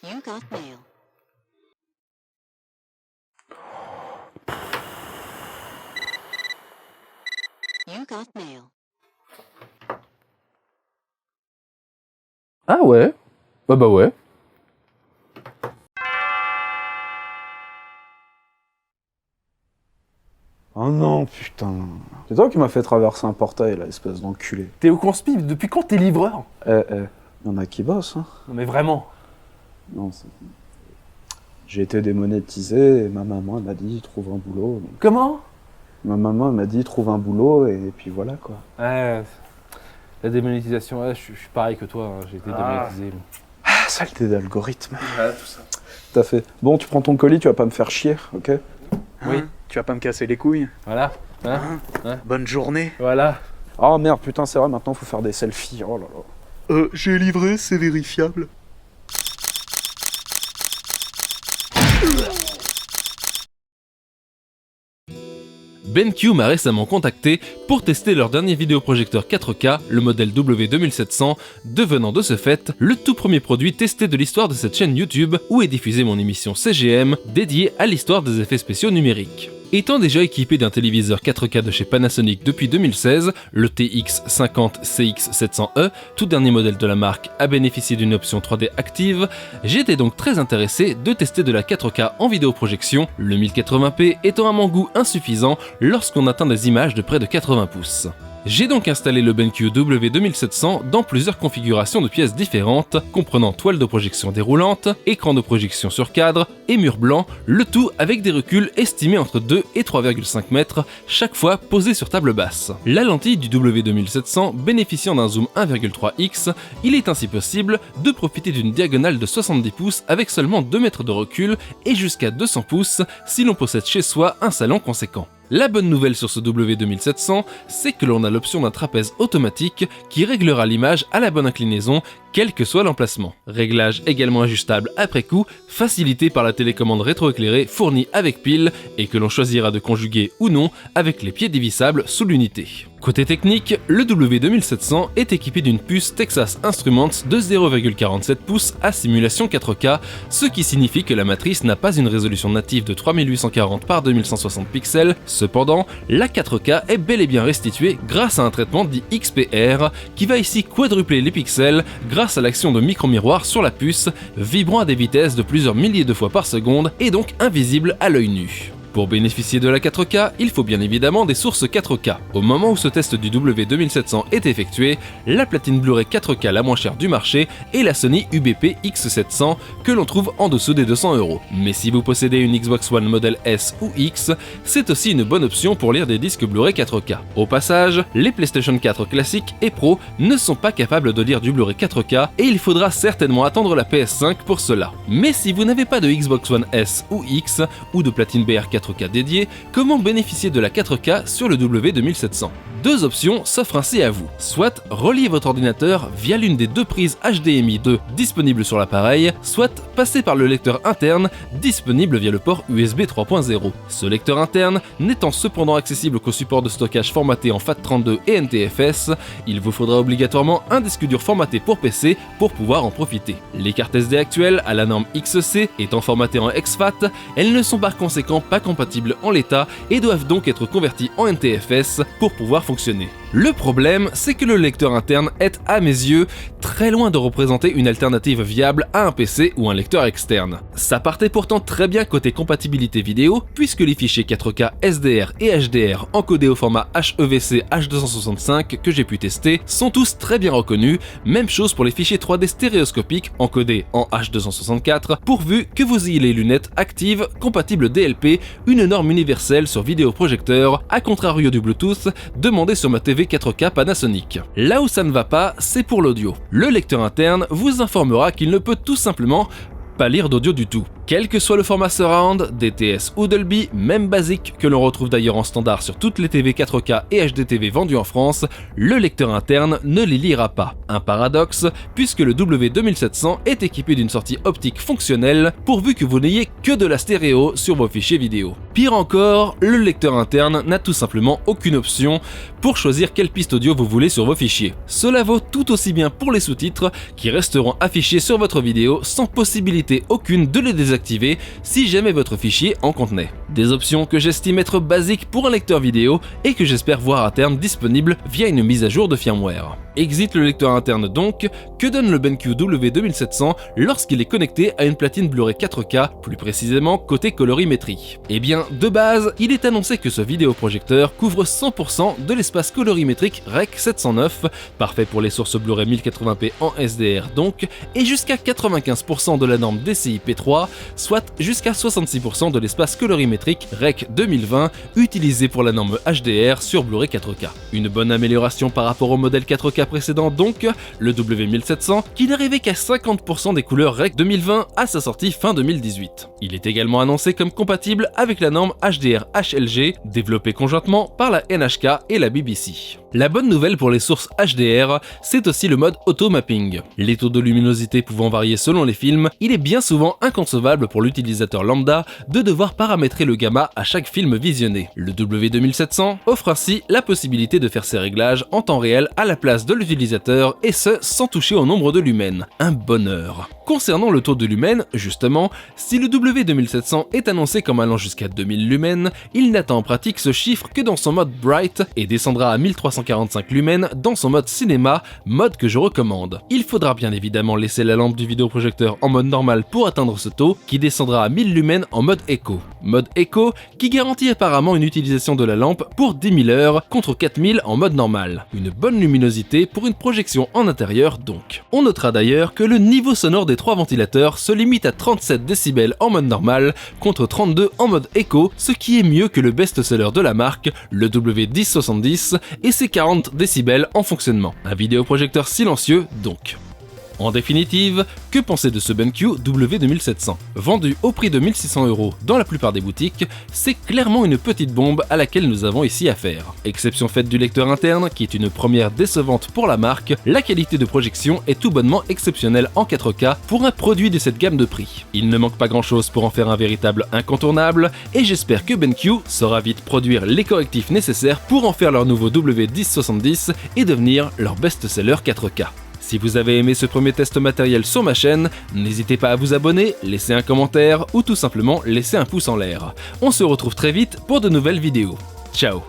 You got mail. You got mail. Ah ouais. Bah ouais. Oh non, putain. C'est toi qui m'as fait traverser un portail, là, espèce d'enculé. T'es au conspire, depuis quand t'es livreur? Y'en a qui bossent, hein. Non mais vraiment. Non, c'est... J'ai été démonétisé et ma maman elle m'a dit trouve un boulot. Donc... Comment? Ma maman elle m'a dit trouve un boulot et puis voilà quoi. Ouais, la démonétisation, ouais, je suis pareil que toi, hein, j'ai été démonétisé. Ah, saleté d'algorithme. Ouais, tout ça. Tout à fait. Bon, tu prends ton colis, tu vas pas me faire chier, ok? Oui. Tu vas pas me casser les couilles. Voilà. Hein, hein. Bonne journée. Voilà. Oh merde, putain, c'est vrai, maintenant faut faire des selfies. Oh là là. J'ai livré, c'est vérifiable. BenQ m'a récemment contacté pour tester leur dernier vidéoprojecteur 4K, le modèle W2700, devenant de ce fait le tout premier produit testé de l'histoire de cette chaîne YouTube où est diffusée mon émission CGM dédiée à l'histoire des effets spéciaux numériques. Étant déjà équipé d'un téléviseur 4K de chez Panasonic depuis 2016, le TX50CX700E, tout dernier modèle de la marque, a bénéficié d'une option 3D active, j'étais donc très intéressé de tester de la 4K en vidéoprojection, le 1080p étant à mon goût insuffisant lorsqu'on atteint des images de près de 80 pouces. J'ai donc installé le BenQ W2700 dans plusieurs configurations de pièces différentes, comprenant toile de projection déroulante, écran de projection sur cadre et mur blanc, le tout avec des reculs estimés entre 2 et 3,5 mètres, chaque fois posés sur table basse. La lentille du W2700 bénéficiant d'un zoom 1,3x, il est ainsi possible de profiter d'une diagonale de 70 pouces avec seulement 2 mètres de recul et jusqu'à 200 pouces si l'on possède chez soi un salon conséquent. La bonne nouvelle sur ce W2700, c'est que l'on a l'option d'un trapèze automatique qui réglera l'image à la bonne inclinaison, quel que soit l'emplacement. Réglage également ajustable après coup, facilité par la télécommande rétroéclairée fournie avec pile et que l'on choisira de conjuguer ou non avec les pieds dévissables sous l'unité. Côté technique, le W2700 est équipé d'une puce Texas Instruments de 0,47 pouces à simulation 4K, ce qui signifie que la matrice n'a pas une résolution native de 3840 par 2160 pixels. Cependant, la 4K est bel et bien restituée grâce à un traitement dit XPR qui va ici quadrupler les pixels grâce à l'action de micro-miroir sur la puce, vibrant à des vitesses de plusieurs milliers de fois par seconde et donc invisible à l'œil nu. Pour bénéficier de la 4K, il faut bien évidemment des sources 4K. Au moment où ce test du W2700 est effectué, la platine Blu-ray 4K la moins chère du marché est la Sony UBP X700 que l'on trouve en dessous des 200 €. Mais si vous possédez une Xbox One modèle S ou X, c'est aussi une bonne option pour lire des disques Blu-ray 4K. Au passage, les PlayStation 4 classiques et Pro ne sont pas capables de lire du Blu-ray 4K et il faudra certainement attendre la PS5 pour cela. Mais si vous n'avez pas de Xbox One S ou X ou de platine BR 4K dédié, comment bénéficier de la 4K sur le W2700? Deux options s'offrent ainsi à vous. Soit relier votre ordinateur via l'une des deux prises HDMI 2 disponibles sur l'appareil, soit passer par le lecteur interne disponible via le port USB 3.0. Ce lecteur interne n'étant cependant accessible qu'au support de stockage formaté en FAT32 et NTFS, il vous faudra obligatoirement un disque dur formaté pour PC pour pouvoir en profiter. Les cartes SD actuelles à la norme XC étant formatées en exFAT, elles ne sont par conséquent pas compatibles en l'état et doivent donc être converties en NTFS pour pouvoir fonctionner. Le problème, c'est que le lecteur interne est, à mes yeux, très loin de représenter une alternative viable à un PC ou un lecteur externe. Ça partait pourtant très bien côté compatibilité vidéo, puisque les fichiers 4K SDR et HDR encodés au format HEVC H265 que j'ai pu tester sont tous très bien reconnus, même chose pour les fichiers 3D stéréoscopiques encodés en H264, pourvu que vous ayez les lunettes actives compatibles DLP, une norme universelle sur vidéoprojecteur, à contrario du Bluetooth demandé sur ma TV 4K Panasonic. Là où ça ne va pas, c'est pour l'audio. Le lecteur interne vous informera qu'il ne peut tout simplement pas lire d'audio du tout. Quel que soit le format surround, DTS ou Dolby, même basique, que l'on retrouve d'ailleurs en standard sur toutes les TV 4K et HDTV vendues en France, le lecteur interne ne les lira pas. Un paradoxe, puisque le W2700 est équipé d'une sortie optique fonctionnelle, pourvu que vous n'ayez que de la stéréo sur vos fichiers vidéo. Pire encore, le lecteur interne n'a tout simplement aucune option pour choisir quelle piste audio vous voulez sur vos fichiers. Cela vaut tout aussi bien pour les sous-titres, qui resteront affichés sur votre vidéo sans possibilité aucune de les désactiver si jamais votre fichier en contenait. Des options que j'estime être basiques pour un lecteur vidéo et que j'espère voir à terme disponibles via une mise à jour de firmware. Exit le lecteur interne donc, que donne le BenQ W2700 lorsqu'il est connecté à une platine Blu-ray 4K, plus précisément côté colorimétrie? Eh bien, de base, il est annoncé que ce vidéoprojecteur couvre 100% de l'espace colorimétrique Rec 709, parfait pour les sources Blu-ray 1080p en SDR donc, et jusqu'à 95% de la norme DCI-P3, soit jusqu'à 66% de l'espace colorimétrique Rec 2020 utilisé pour la norme HDR sur Blu-ray 4K. Une bonne amélioration par rapport au modèle 4K précédent donc, le W1700, qui n'arrivait qu'à 50% des couleurs Rec 2020 à sa sortie fin 2018. Il est également annoncé comme compatible avec la norme HDR HLG, développée conjointement par la NHK et la BBC. La bonne nouvelle pour les sources HDR, c'est aussi le mode auto-mapping. Les taux de luminosité pouvant varier selon les films, il est bien souvent inconcevable pour l'utilisateur lambda de devoir paramétrer le gamma à chaque film visionné. Le W2700 offre ainsi la possibilité de faire ces réglages en temps réel à la place de l'utilisateur, et ce sans toucher au nombre de lumens. Un bonheur. Concernant le taux de lumens, justement, si le W2700 est annoncé comme allant jusqu'à 2000 lumens, il n'atteint en pratique ce chiffre que dans son mode Bright et descendra à 1345 lumens dans son mode cinéma, mode que je recommande. Il faudra bien évidemment laisser la lampe du vidéoprojecteur en mode normal pour atteindre ce taux, qui descendra à 1000 lumens en mode Echo. Mode Echo qui garantit apparemment une utilisation de la lampe pour 10 000 heures contre 4000 en mode normal. Une bonne luminosité pour une projection en intérieur donc. On notera d'ailleurs que le niveau sonore des 3 ventilateurs se limite à 37 décibels en mode normal contre 32 en mode Echo, ce qui est mieux que le best-seller de la marque, le W1070, et ses 40 décibels en fonctionnement. Un vidéoprojecteur silencieux donc. En définitive, que penser de ce BenQ W2700? Vendu au prix de 1600 € dans la plupart des boutiques, c'est clairement une petite bombe à laquelle nous avons ici affaire. Exception faite du lecteur interne, qui est une première décevante pour la marque, la qualité de projection est tout bonnement exceptionnelle en 4K pour un produit de cette gamme de prix. Il ne manque pas grand chose pour en faire un véritable incontournable, et j'espère que BenQ saura vite produire les correctifs nécessaires pour en faire leur nouveau W1070 et devenir leur best-seller 4K. Si vous avez aimé ce premier test matériel sur ma chaîne, n'hésitez pas à vous abonner, laisser un commentaire ou tout simplement laisser un pouce en l'air. On se retrouve très vite pour de nouvelles vidéos. Ciao!